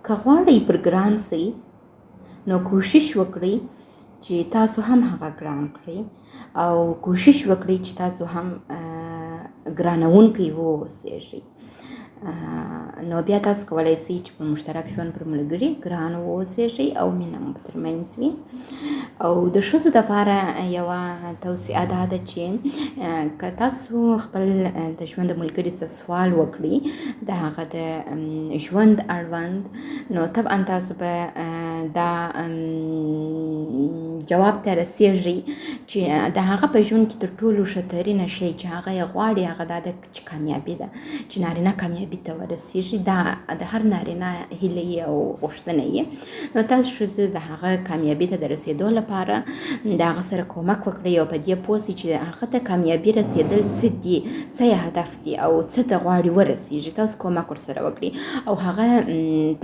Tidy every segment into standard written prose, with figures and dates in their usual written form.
که غواړئ پر ګران سئ نو کوشش وکړئ چې تاسو هم هغه ګران کړئ او کوشش وکړئ چې تاسو هم ګرانونکي واوسیږئ. نو بیا تاسو کولی شئ چې په مشترک ژوند پر ملګري ګران واوسیږئ او مینه مو ترمنځ وي. او د ښځو دپاره یوه توصیه دا ده چې که تاسو خپل د ژوند د ملګري څه سوال وکړئ د هغه د ژوند اړوند، نو طبعا تاسو به دا جواب ته رسیږئ چې د هغه په ژوند کې تر ټولو ښهترینه شی چې هغه یې غواړي هغه دا ده چې کامیابي ده، چې نارینه کامیابي ته ورسیږي. دا د هر نارینه هیله یې او غوښتنه یې. نو تاسو ښځو د هغه کامیابي ته د رسېدو لپاره د هغه سره کومک وکړئ او په دې پوه شئ چې هغه ته کامیابي رسېدل څه دي، څه یې هدف دی او څه ته غواړي ورسیږي. تاسو کومک ورسره وکړئ او هغه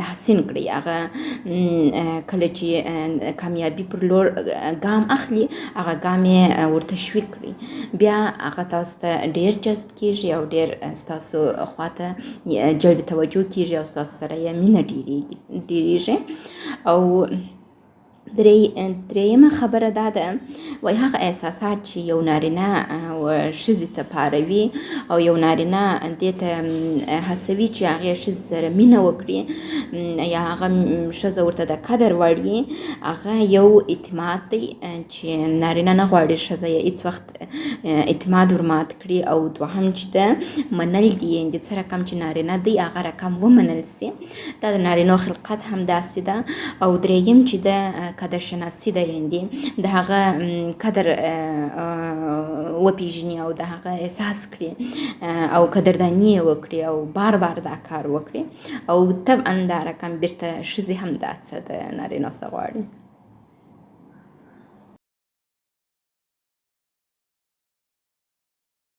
تحسین کړئ. هغه کله چې کامیابي پر لور ګام اخلي هغه ګام یې ورته تشویق کړئ، بیا هغه تاسو ته ډېر جذب کېږي او ډېر ستاسو خواته جلب توجه کېږي او ستاسو سره یې مینه ډېرېږي. او درېیمه خبره دا ده، وایي هغه احساسات چې یو نارینه ښځې ته پاروي او یو نارینه دې ته هڅوي چې هغې ښځې سره مینه وکړي یا هغه ښځه ورته د قدر وړ وي، هغه یو اعتماد دی چې نارینه نه غواړي ښځه یې هېڅ وخت اعتماد ورمات کړي. او دوهم چې ده منل دي، یعنې څه رقم چې نارینه دی هغه رقم ومنل سي. دا د نارینو خلقت هم داسې ده. او درېیم چې ده قدر شناسي ده، یعنې د هغه قدر وپېژني او د هغه احساس کړي او قدرداني یې وکړي او بار بار دا کار وکړي. او طبعا دا رقم بیرته ښځې هم دا څه د نارینو څه غواړي.